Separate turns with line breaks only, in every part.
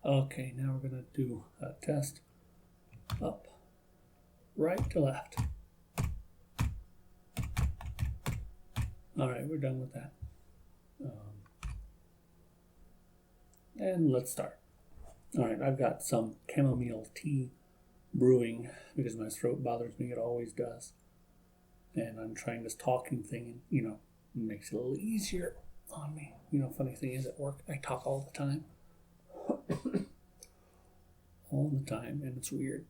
Okay, now we're gonna do a test. Up, right to left. All right, we're done with that. And let's start. All right, I've got some chamomile tea brewing because my throat bothers me. It always does. And I'm trying this talking thing, and it makes it a little easier on me. Funny thing is at work, I talk all the time. All the time, and it's weird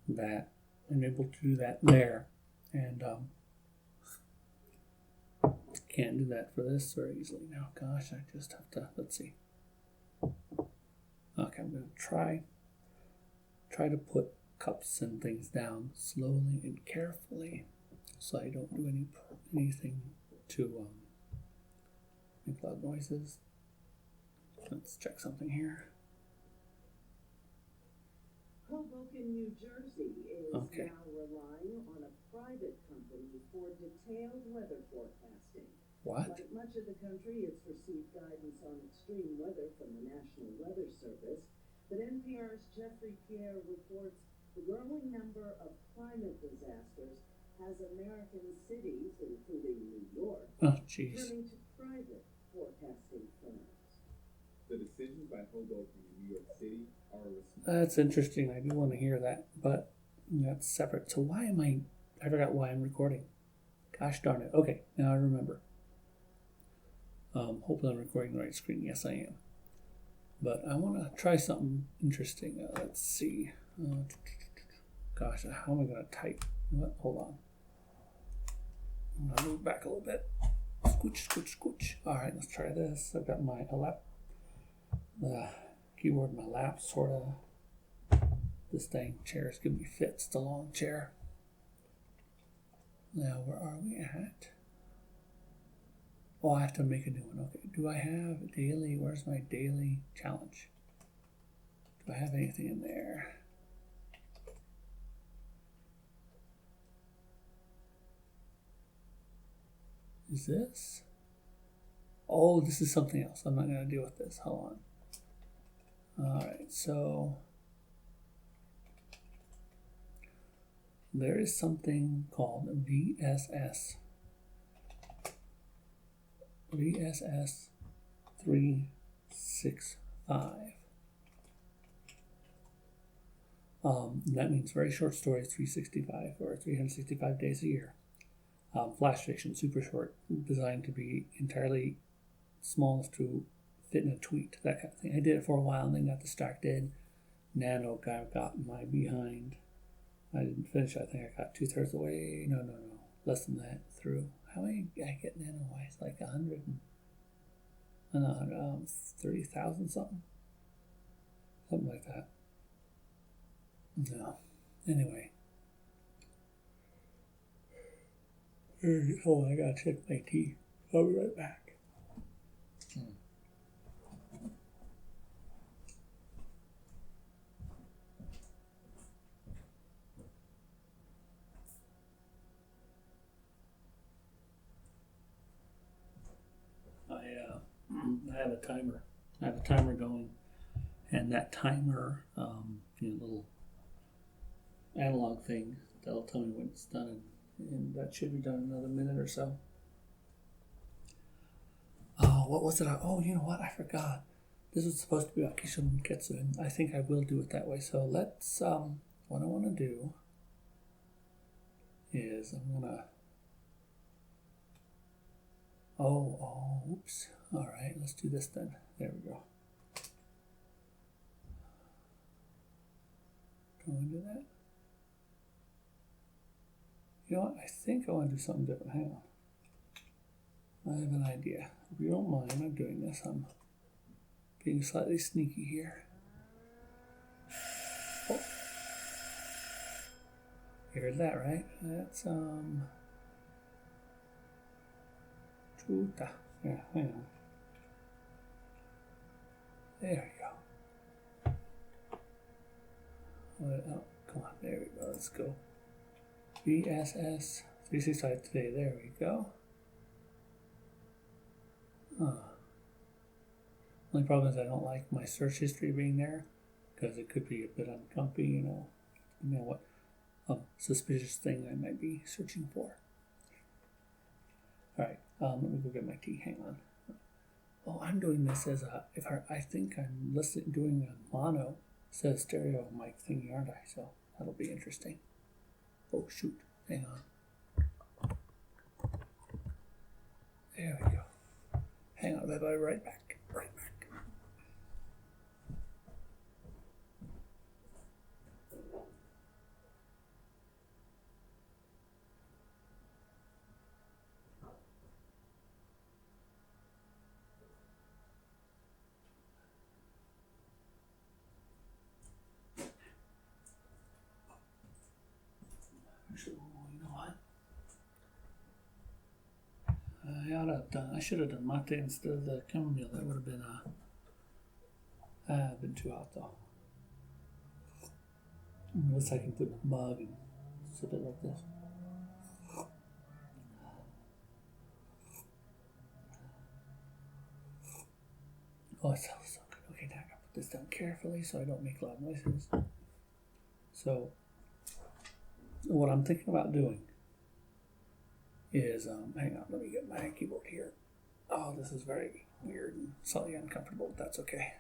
that I'm able to do that there, and can't do that for this very easily now. Gosh, I just have to, let's see. Okay, I'm going to try to put cups and things down slowly and carefully so I don't do anything to make loud noises. Let's check something here.
Hoboken, New Jersey is now relying on a private company for detailed weather forecasting.
What?
Like much of the country, it's received guidance on extreme weather from the National Weather Service, but NPR's Jeffrey Pierre reports the growing number of climate disasters has American cities, including New York, turning to private forecasting firms.
The decisions by Hoboken and New York City are a response.
That's interesting. I do want to hear that, but that's separate. So why am I forgot why I'm recording. Gosh darn it. Okay, now I remember. Hopefully I'm recording the right screen. Yes, I am. But I want to try something interesting. Let's see. Gosh, how am I going to type? What? Hold on. I'm going to move back a little bit. Scooch, scooch, scooch. All right, let's try this. I've got my the keyboard in my lap, sort of. This chair is giving me fits. It's a long chair. Now, where are we at? Oh, I have to make a new one. Okay, do I have a daily? Where's my daily challenge? Do I have anything in there? Is this? Oh, this is something else. I'm not going to deal with this. Hold on. All right, so there is something called VSS 365. That means very short stories, 365 or 365 days a year. Flash fiction, super short, designed to be entirely small to fit in a tweet, that kind of thing. I did it for a while and then got distracted. Nano got my behind. I didn't finish. I think I got 2/3 away. No, less than that through. How many I get nano wise? Like 100 and 30,000 something like that. No. Anyway. Oh, I gotta check my tea. I'll be right back. I have a timer. I have a timer going, and that timer, little analog thing that'll tell me when it's done, and that should be done in another minute or so. Oh, what was it? Oh, you know what? I forgot. This was supposed to be about Ki Sho Ten Ketsu, and I think I will do it that way. So let's. What I want to do is I'm gonna. Oh, oops. All right, let's do this then. There we go. Do I want to do that? You know what? I think I want to do something different. Hang on. I have an idea. If you don't mind, I'm doing this. I'm being slightly sneaky here. Oh. You heard that, right? That's, Chuta. Yeah, hang on. There we go. Oh, come on. There we go. Let's go. VSS 365 today. There we go. Only problem is I don't like my search history being there because it could be a bit uncomfy, you know what suspicious thing I might be searching for. All right, let me go get my tea. Hang on. Oh, I'm doing this as I think I'm doing a mono instead of stereo mic thingy, aren't I? So that'll be interesting. Oh shoot! Hang on. There we go. Hang on, I'll be right back. Right back. Actually, you know what? I should have done mate instead of the chamomile. That would have been too hot though. Unless I can put a mug and sip it like this. Oh, it smells so good. Okay, now I gotta put this down carefully so I don't make loud noises. So, what I'm thinking about doing is, hang on, let me get my keyboard here. Oh, this is very weird and slightly uncomfortable, but that's okay.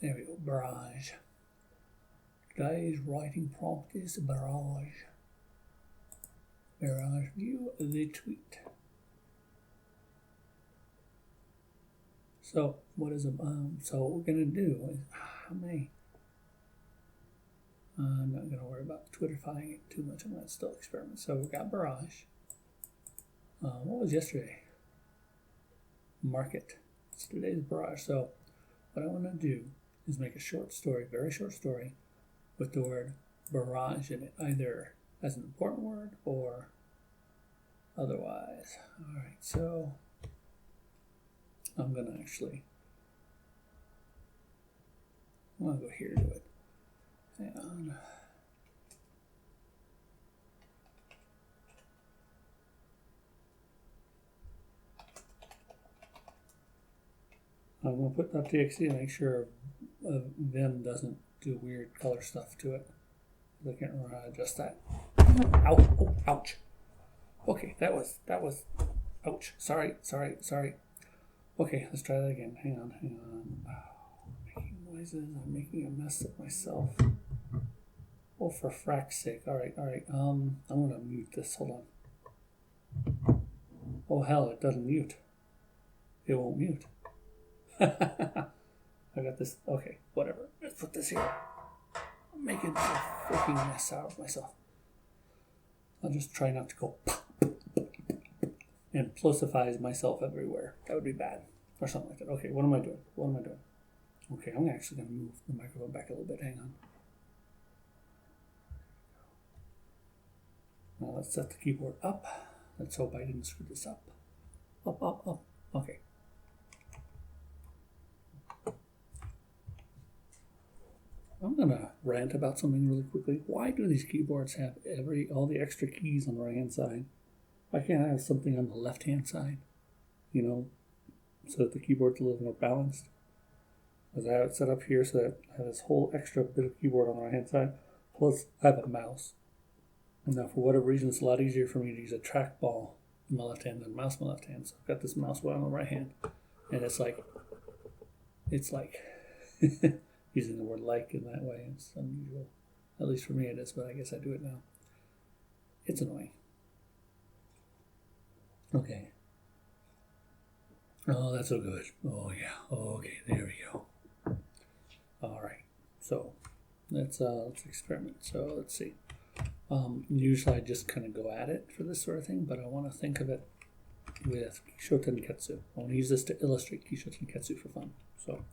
There we go, barrage. Today's writing prompt is barrage. Barrage view the tweet. So what is so what we're gonna do is how many? I'm not gonna worry about Twitterifying it too much. I'm gonna still experiment. So we've got barrage. What was yesterday? Market. It's today's barrage. So what I want to do is make a short story, very short story, with the word barrage in it, either as an important word or otherwise. All right, so I'm gonna go here to it. Hang on. I'm going to put .txt and make sure Vim doesn't do weird color stuff to it. I can't remember how to adjust that. Ow! Oh, ouch! Okay, that was ouch. Sorry. Okay, let's try that again. Hang on. Oh, making noises. I'm making a mess of myself. Oh, for frack's sake! All right. I'm going to mute this. Hold on. Oh hell! It doesn't mute. It won't mute. I got this. Okay, whatever. Let's put this here. I'm making a freaking mess out of myself. I'll just try not to go and plosifies myself everywhere. That would be bad. Or something like that. Okay, what am I doing? Okay, I'm actually going to move the microphone back a little bit. Hang on. Now let's set the keyboard up. Let's hope I didn't screw this up. Up. Okay. I'm gonna rant about something really quickly. Why do these keyboards have all the extra keys on the right hand side? Why can't I have something on the left hand side? So that the keyboard's a little more balanced. As I have it set up here so that I have this whole extra bit of keyboard on the right hand side. Plus I have a mouse. And now for whatever reason it's a lot easier for me to use a trackball in my left hand than a mouse in my left hand. So I've got this mouse on the right hand. And it's like using the word like in that way. It's unusual. At least for me it is, but I guess I do it now. It's annoying. Okay. Oh, that's so good. Oh, yeah. Okay, there we go. All right. So let's experiment. So let's see. Usually I just kind of go at it for this sort of thing, but I want to think of it with Ki Sho Ten Ketsu. I want to use this to illustrate Ki Sho Ten Ketsu for fun. So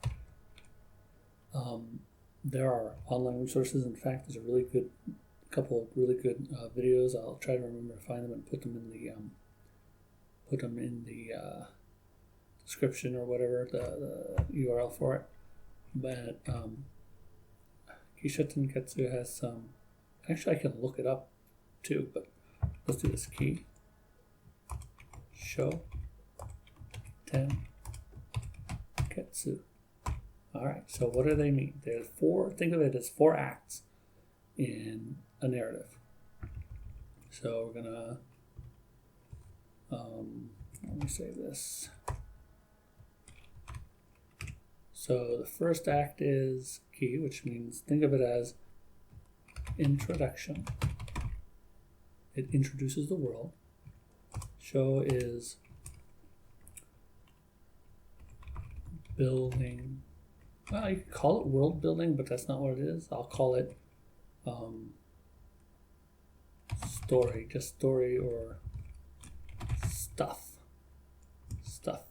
there are online resources. In fact, there's a couple of really good videos. I'll try to remember to find them and put them in the description or whatever, the URL for it. But Ki Sho Ten Ketsu has some. Actually, I can look it up too, but let's do this. Ki Sho Ten Ketsu. Alright, so what do they mean? There's four, think of it as 4 acts in a narrative. So we're gonna, let me say this. So the first act is Ki, which means think of it as introduction. It introduces the world. Sho is building. Well, you could call it world building, but that's not what it is. I'll call it story, just story or stuff. Stuff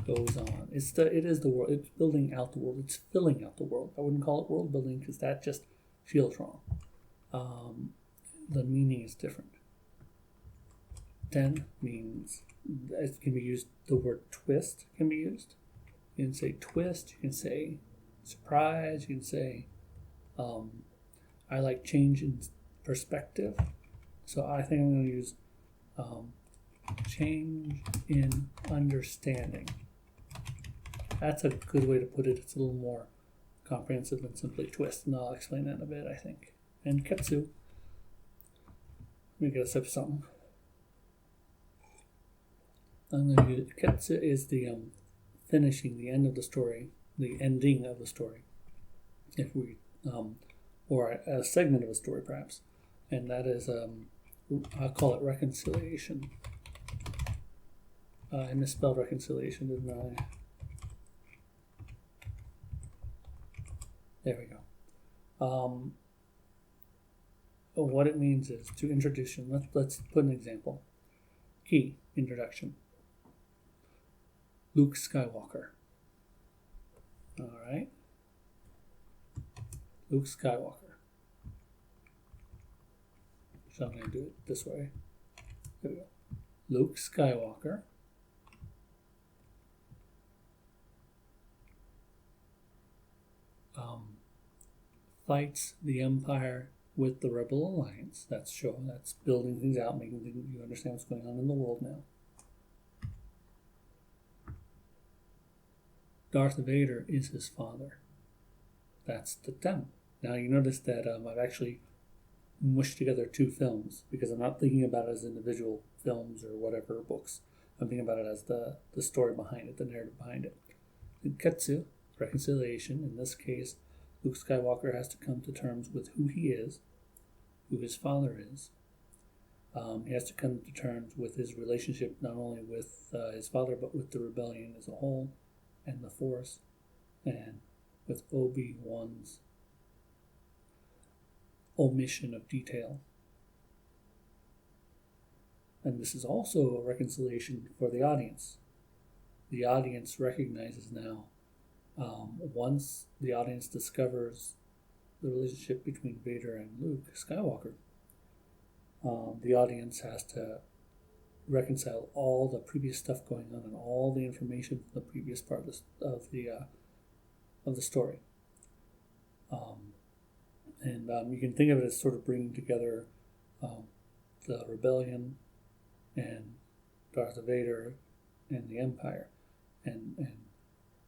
goes on. It is the world. It's building out the world. It's filling out the world. I wouldn't call it world building because that just feels wrong. The meaning is different. Ten means it can be used. The word twist can be used. You can say twist. You can say surprise. You can say I like change in perspective. So I think I'm going to use change in understanding. That's a good way to put it. It's a little more comprehensive than simply twist, and I'll explain that in a bit, I think. And Ketsu. Let me get a sip of something. I'm going to use Ketsu is the finishing, the end of the story, the ending of the story. If we, or a segment of a story perhaps, and that is, I'll call it reconciliation. I misspelled reconciliation, didn't I? There we go. What it means is to introduce. Let's put an example. Ki, introduction. Luke Skywalker. All right. Luke Skywalker. So I'm going to do it this way. There we go. Luke Skywalker. Fights the Empire with the Rebel Alliance. That's building things out, making you understand what's going on in the world now. Darth Vader is his father. That's the theme. Now you notice that I've actually mushed together 2 films because I'm not thinking about it as individual films or whatever books. I'm thinking about it as the story behind it, the narrative behind it. In Ketsu, reconciliation, in this case, Luke Skywalker has to come to terms with who he is, who his father is. He has to come to terms with his relationship not only with his father, but with the rebellion as a whole, and the Force, and with Obi-Wan's omission of detail. And this is also a reconciliation for the audience. The audience recognizes now, once the audience discovers the relationship between Vader and Luke Skywalker, the audience has to reconcile all the previous stuff going on and all the information from the previous part of the story. You can think of it as sort of bringing together the rebellion and Darth Vader and the Empire, and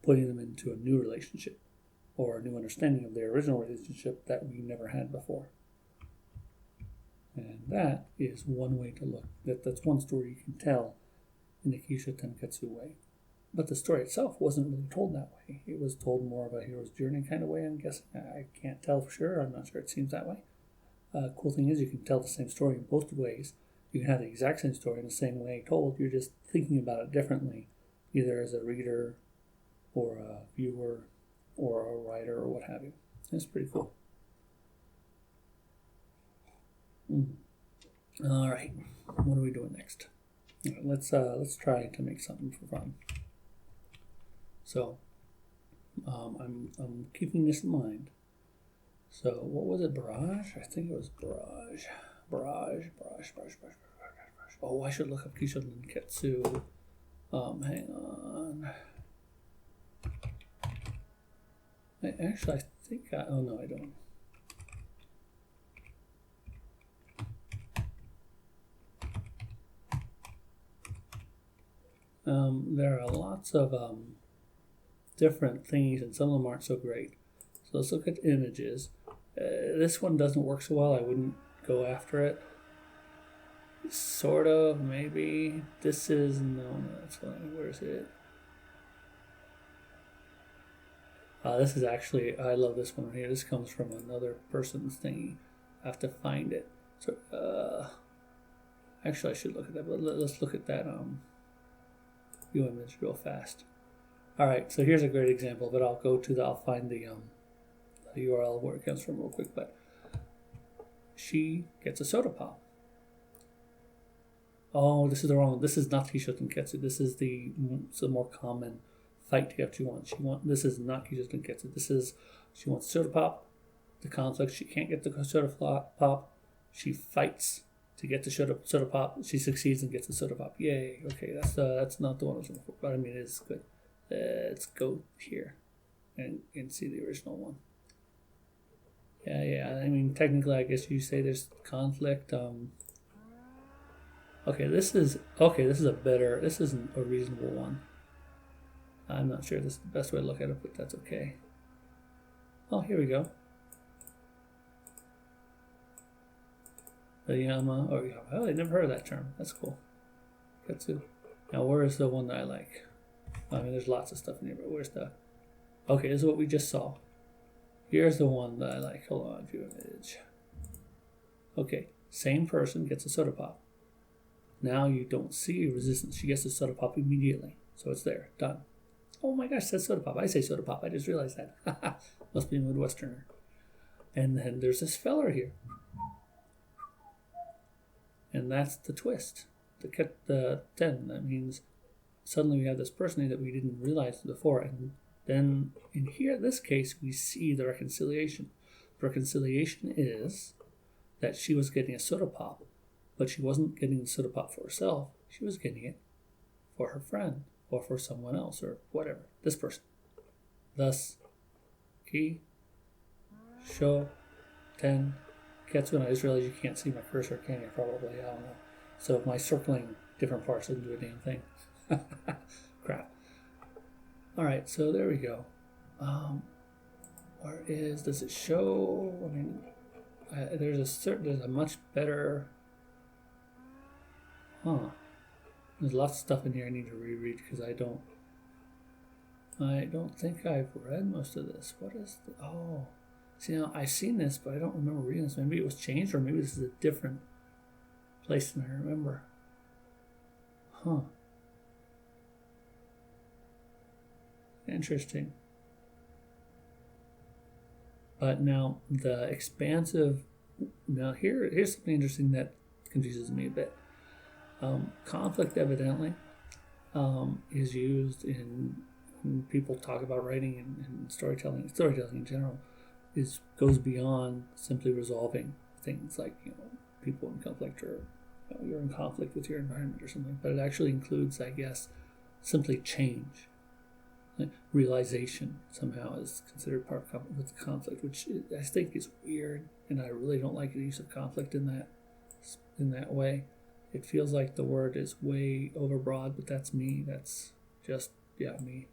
putting them into a new relationship or a new understanding of their original relationship that we never had before. And that is one way to look. That's one story you can tell in the Ki Sho Ten Ketsu way. But the story itself wasn't really told that way. It was told more of a hero's journey kind of way, I'm guessing. I can't tell for sure. I'm not sure. It seems that way. Cool thing is you can tell the same story in both ways. You can have the exact same story in the same way told. You're just thinking about it differently, either as a reader or a viewer or a writer or what have you. It's pretty cool. All right, what are we doing next? All right, let's try to make something for fun. So I'm keeping this in mind. So what was it? Barrage? I think it was barrage. Barrage. Oh, I should look up Ki Sho Ten Ketsu. Hang on. I think oh no, I don't. There are lots of different thingies, and some of them aren't so great. So let's look at images. This one doesn't work so well. I wouldn't go after it. Sort of, maybe. This is, no, that's fine. Where's it? This is actually, I love this one right here. This comes from another person's thingy. I have to find it. So, actually, I should look at that, but let's look at that view image real fast. All right, so here's a great example, but I'll find the URL where it comes from real quick. But she gets a soda pop. Oh, this is the wrong. This is not Ki Sho Ten Ketsu. This is the more common fight to get what she wants. This is not Ki Sho Ten Ketsu. This is she wants soda pop. The conflict. She can't get the soda pop. She fights to get the soda pop. She succeeds and gets the soda pop. Yay! Okay, that's not the one I was looking for, but I mean it is good. Let's go here and see the original one. Yeah. I mean, technically, I guess you say there's conflict. Okay, this isn't a reasonable one. I'm not sure this is the best way to look at it, but that's okay. Oh, here we go. The Yama, oh, I never heard of that term. That's cool. Ketsu. Now, where is the one that I like? I mean, there's lots of stuff in here, but where's the... Okay, this is what we just saw. Here's the one that I like. Hold on, view image. Okay, same person gets a soda pop. Now you don't see resistance. She gets the soda pop immediately. So it's there. Done. Oh my gosh, that's soda pop. I say soda pop. I just realized that. Must be a Midwesterner. And then there's this feller here. And that's the twist. The 10. That means suddenly we have this person that we didn't realize before. And then in here, this case, we see the reconciliation. The reconciliation is that she was getting a soda pop. But she wasn't getting the soda pop for herself. She was getting it for her friend or for someone else or whatever. This person. Thus, Ki Sho Ten Ketsu. And I just realized you can't see my cursor, can you? Probably. I don't know. So my circling different parts doesn't do a damn thing. Crap. All right, so there we go. Does it show? I mean, there's a much better. There's lots of stuff in here I need to reread because I don't think I've read most of this. What is the... Oh. See, now, I've seen this, but I don't remember reading this. Maybe it was changed, or maybe this is a different place than I remember. Interesting. But now, the expansive... Now, here's something interesting that confuses me a bit. Conflict evidently is used when people talk about writing and storytelling in general goes beyond simply resolving things like people in conflict or you're in conflict with your environment or something, but it actually includes, I guess, simply change. Like realization somehow is considered part of with conflict, which I think is weird, and I really don't like the use of conflict in that way. It feels like the word is way overbroad, but that's me. That's just, me.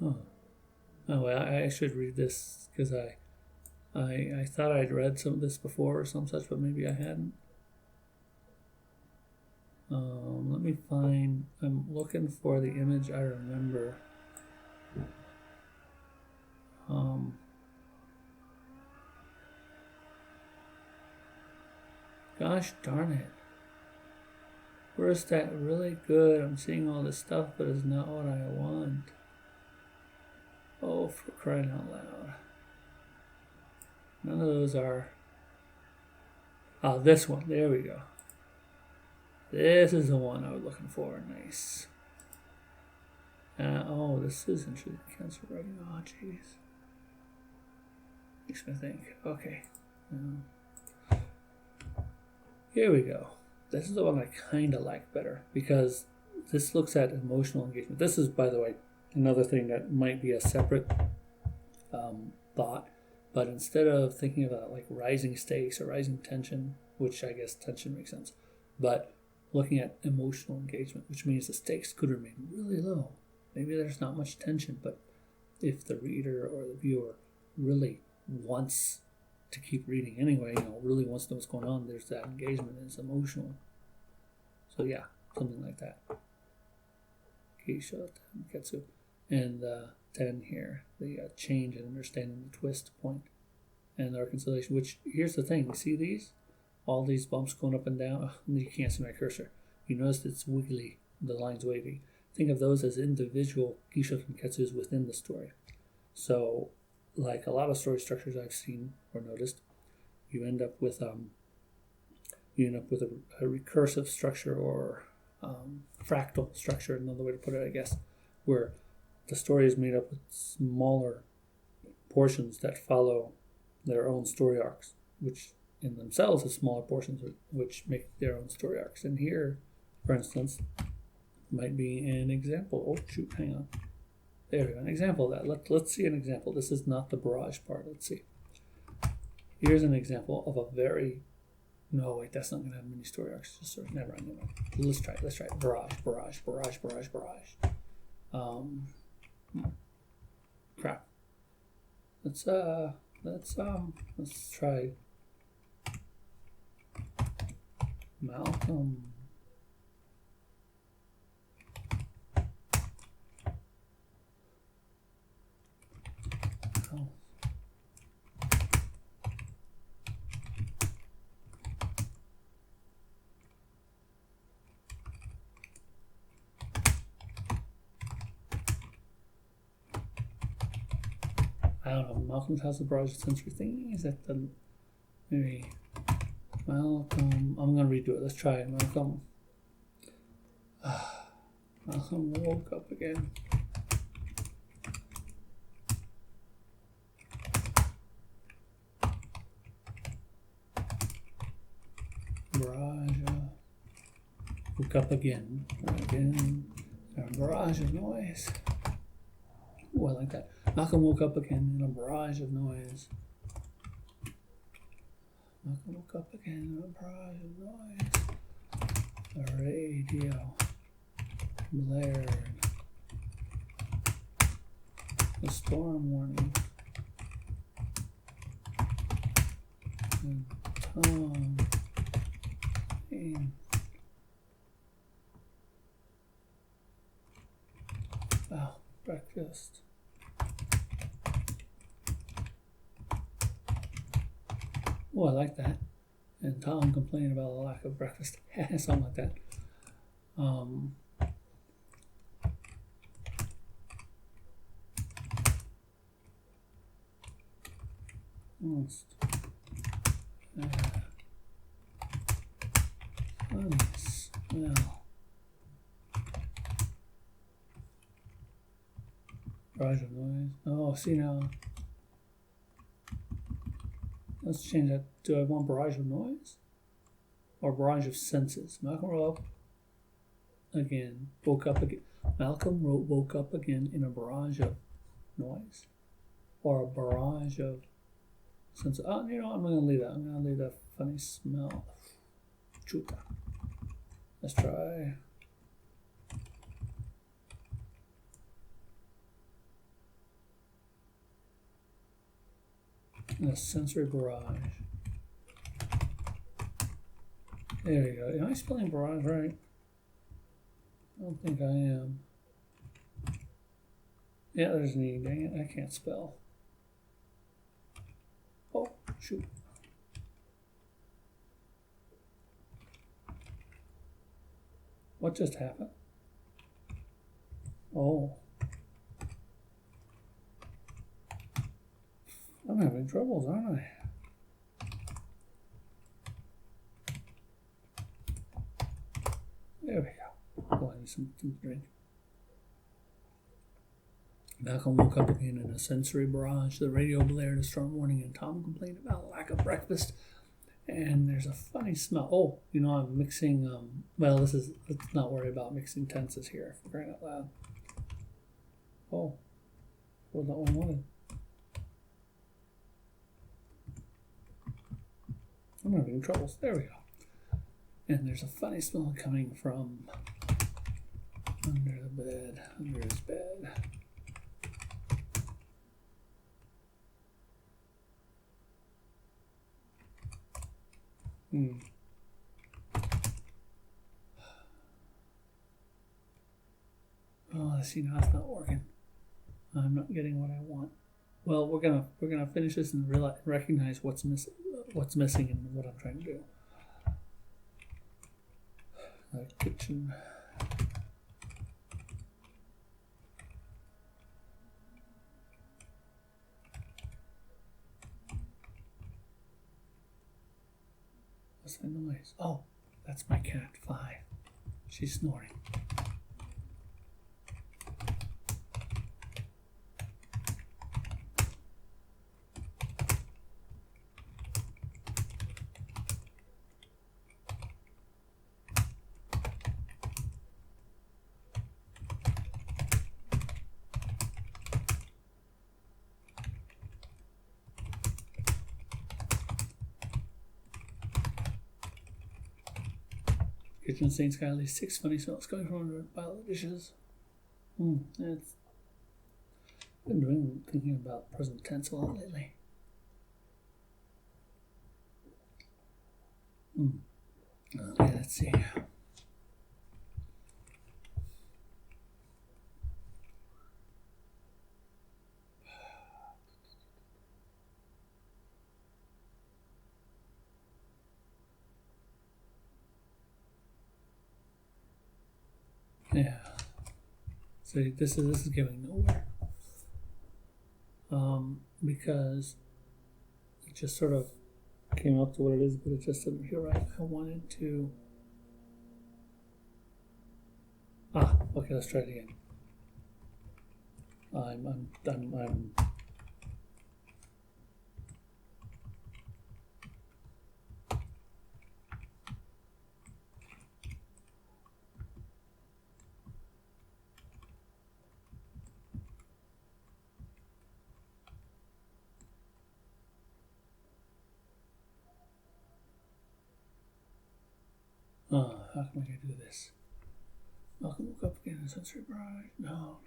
Oh, well, I should read this because I thought I'd read some of this before or some such, but maybe I hadn't. Let me find. I'm looking for the image I remember. Gosh darn it. Where's that really good? I'm seeing all this stuff, but it's not what I want. Oh, for crying out loud. None of those are... this one. There we go. This is the one I was looking for. Nice. This is interesting. Cancer writing. Oh, jeez. Makes me think. Okay. Here we go. This is the one I kind of like better because this looks at emotional engagement. This is, by the way, another thing that might be a separate thought. But instead of thinking about like rising stakes or rising tension, which I guess tension makes sense, but looking at emotional engagement, which means the stakes could remain really low. Maybe there's not much tension, but if the reader or the viewer really wants to keep reading anyway, really wants to know what's going on, there's that engagement, it's emotional. So yeah, something like that. Ki Sho Ten Ketsu. And 10 here, the change in understanding the twist point and the reconciliation, which, here's the thing, you see these? All these bumps going up and down. Oh, you can't see my cursor. You notice it's wiggly, the line's wavy. Think of those as individual Ki Sho Ten Ketsus within the story. So, like a lot of story structures I've seen or noticed, you end up with a recursive structure or fractal structure, another way to put it, I guess, where the story is made up with smaller portions that follow their own story arcs, which in themselves are smaller portions which make their own story arcs. And here, for instance, might be an example. Oh, shoot, hang on. There we go, an example of that. Let's see an example. This is not the barrage part. Let's see. Here's an example of a very... No, wait, that's not going to have many story arcs. Just sort of, never mind. Let's try it. Barrage. Crap. Let's try Malcolm. Oh. I don't know. Malcolm's House of Barrage Sensory thing. Is that the maybe Malcolm? I'm gonna redo it. Let's try it. Malcolm. Malcolm woke up again. Barrage. Woke up again. A barrage of noise. Ooh, I like that. Malcolm woke up again in a barrage of noise. Malcolm woke up again in a barrage of noise. The radio blared. The storm warning. And Tom came. Oh, breakfast. Oh, I like that. And Tom complaining about a lack of breakfast. Something like that. Almost. Funny smell. Barrage of noise. Oh, see now. Let's change that. Do I want barrage of noise? Or barrage of senses? Malcolm woke up again. Malcolm woke up again in a barrage of noise. Or a barrage of senses. Oh, you know what? I'm going to leave that. I'm going to leave that funny smell. Chuta. Let's try. A sensory barrage. There we go. Am I spelling barrage right? I don't think I am. Yeah, there's an E. Dang it, I can't spell. Oh, shoot. What just happened? Oh. I'm having troubles, aren't I? There we go. Oh, I need something to drink. Malcolm woke up again in a sensory barrage. The radio blared a storm warning, and Tom complained about a lack of breakfast. And there's a funny smell. Oh, you know, I'm mixing. Let's not worry about mixing tenses here, for crying out loud. Oh, what was that one wanted? I'm having troubles. There we go. And there's a funny smell coming from under the bed, under his bed. Oh, I see, now it's not working. I'm not getting what I want. Well, we're gonna finish this and recognize what's missing and what I'm trying to do. Kitchen. What's that noise? Oh, that's my cat, 5. She's snoring. Kitchen sink's got at least 6 funny smells coming from under a pile of dishes. It's been thinking about present tense a lot lately. Okay, let's see. Yeah. So this is going nowhere. Because it just sort of came up to what it is, but it just didn't feel right. I wanted to. Okay, let's try it again. I'm how can I do this? Malcolm woke up again in sensory barrage. No.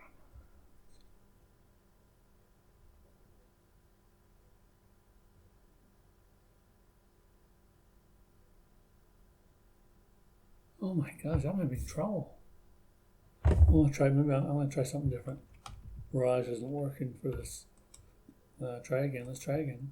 Oh my gosh, I'm having trouble. I want to try something different. Barrage isn't working for this. Try again. Let's try again.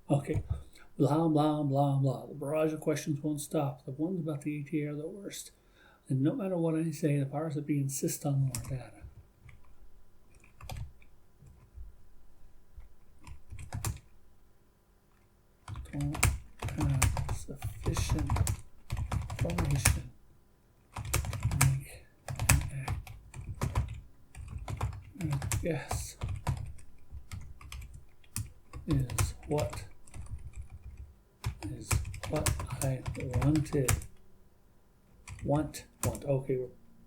Okay, blah, blah, blah, blah. The barrage of questions won't stop. The ones about the ETA are the worst. And no matter what I say, the powers that be insist on more data. Don't have sufficient information to make an guess is what I wanted. Want. Okay,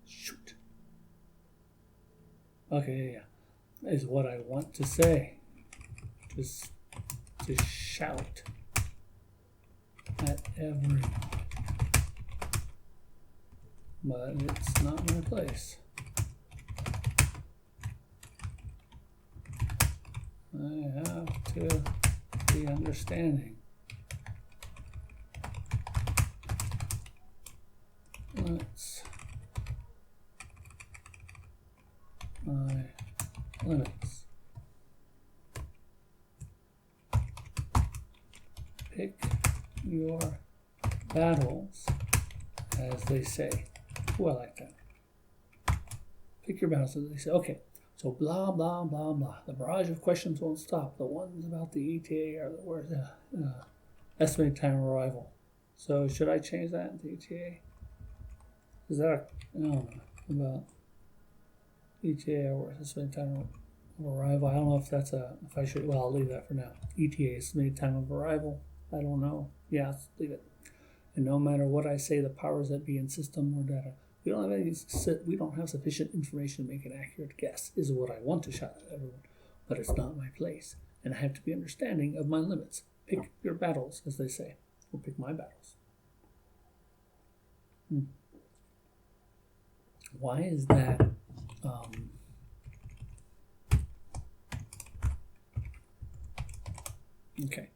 shoot. Okay, yeah. Is what I want to say. Just to shout. at every. But it's not my place. I have to be understanding. Let's my limits. Pick your battles, as they say. Ooh, I like that. Pick your battles, as they say. Okay, so blah, blah, blah, blah. The barrage of questions won't stop. The ones about the ETA are the worst. Estimated time of arrival. So should I change that to ETA? Is that I don't know about ETA or estimated time of arrival? I don't know if that's if I should. Well, I'll leave that for now. ETA, estimated time of arrival. I don't know. Yeah, let's leave it. And no matter what I say, the powers that be insist on more data. We don't have sufficient information to make an accurate guess. Is what I want to shout at everyone, but it's not my place, and I have to be understanding of my limits. Pick your battles, as they say. Or pick my battles. Why is that? Okay.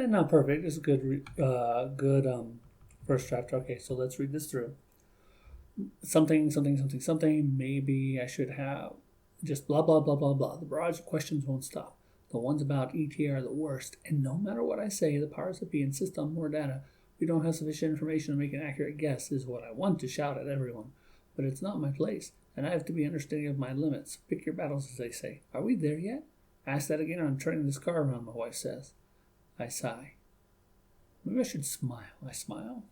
Not perfect. It's a good first draft. Okay, so let's read this through. Something. Maybe I should have just blah, blah, blah, blah, blah. The barrage of questions won't stop. The ones about ETA are the worst. And no matter what I say, the powers that be insist on more data. We don't have sufficient information to make an accurate guess, is what I want to shout at everyone. But it's not my place, and I have to be understanding of my limits. Pick your battles, as they say. Are we there yet? Ask that again. I'm turning this car around, my wife says. I sigh. Maybe I should smile. I smile?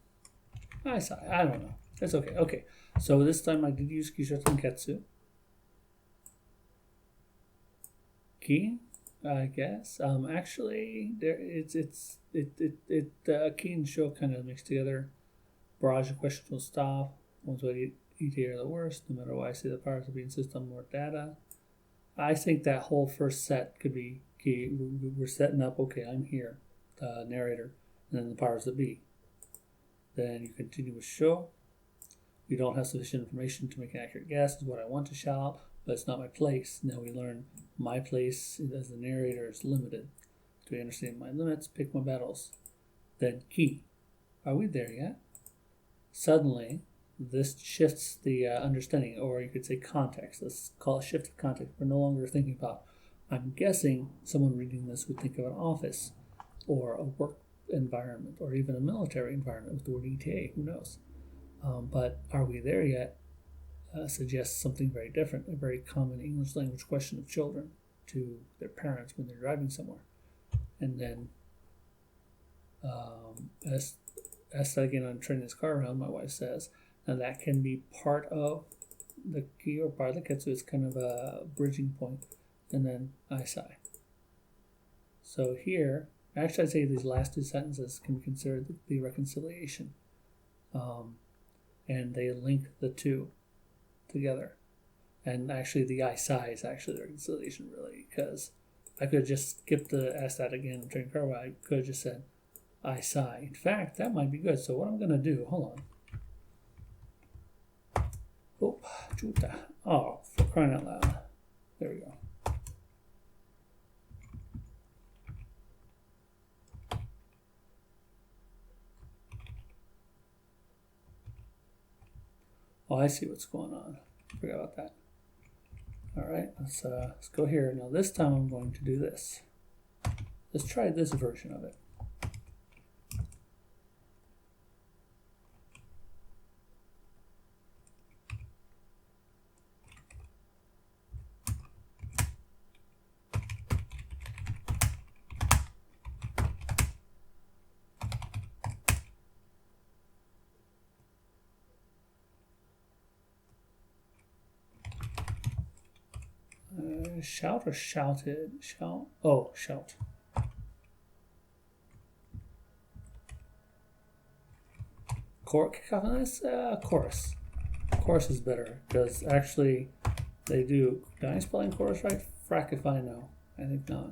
I sigh. I don't know. That's okay. Okay. So this time I did use Ki Sho Ten Ketsu. Ki, I guess. Actually, there Ki and Sho kind of mixed together. Barrage of questions will stop. Ones what ETA are the worst. No matter what I say, the powers will be insist on more data. I think that whole first set could be Ki. We're setting up. Okay, I'm here, the narrator, and then the powers that be. Then you continue with Sho. We don't have sufficient information to make an accurate guess, is what I want to shout, but it's not my place. Now we learn my place as the narrator is limited. Do I understand my limits? Pick my battles. Then Ki. Are we there yet? Suddenly, this shifts the understanding, or you could say context. Let's call it shift of context. We're no longer thinking about, I'm guessing someone reading this would think of an office, or a work environment, or even a military environment with the word ETA, who knows? But are we there yet? Suggests something very different, a very common English language question of children to their parents when they're driving somewhere. And then, as again, I'm turning this car around, my wife says, and that can be part of the Ki or part of the Ketsu. It's kind of a bridging point. And then I sigh. So here, actually I'd say these last two sentences can be considered the reconciliation. And they link the two together. And actually the I sigh is actually the reconciliation, really, because I could have just skipped the ask that again and turn car. I could have just said I sigh. In fact, that might be good. So what I'm going to do, hold on. Oh, chuta. Oh, for crying out loud. There we go. Oh, I see what's going on. Forgot about that. All right, let's go here. Now this time I'm going to do this. Let's try this version of it. Shout or shouted? Shout. Oh, shout. Cacophonous? Chorus. Chorus is better because actually they do. Did I spelling chorus right? Frack if I know. I think not.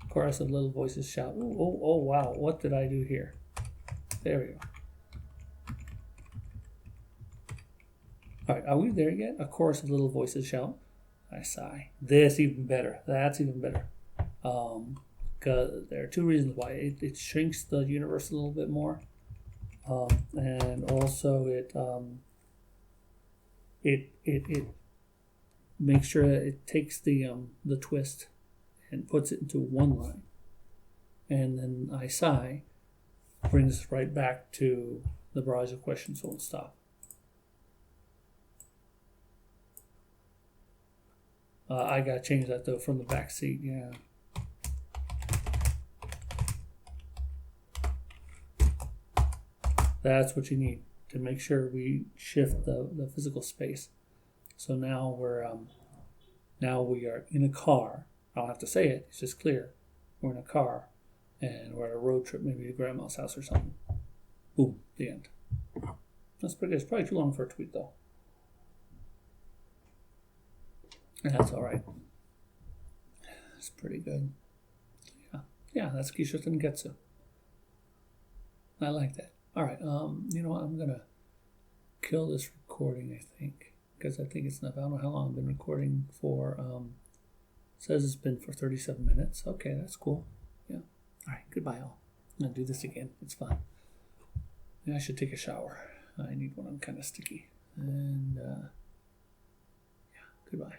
Chorus of little voices shout. Ooh, oh, wow. What did I do here? There we go. All right, are we there yet? A chorus of little voices shout. I sigh. This even better. That's even better. Because there are two reasons why. It shrinks the universe a little bit more. And also it makes sure that it takes the twist and puts it into one line. And then I sigh brings us right back to the barrage of questions won't stop. I gotta change that though from the back seat, yeah. That's what you need to make sure we shift the physical space. So now we are in a car. I don't have to say it, it's just clear. We're in a car and we're on a road trip, maybe to grandma's house or something. Boom, the end. That's pretty good. It's probably too long for a tweet though. That's all right. It's pretty good. Yeah, that's Ki Sho Ten Ketsu. I like that. All right, you know what? I'm gonna kill this recording, I think, because I think it's enough. I don't know how long I've been recording for. It says it's been for 37 minutes. Okay, that's cool. Yeah. All right, goodbye all. I'm gonna do this again. It's fun. Yeah, I should take a shower. I need one. I'm kind of sticky. And yeah, goodbye.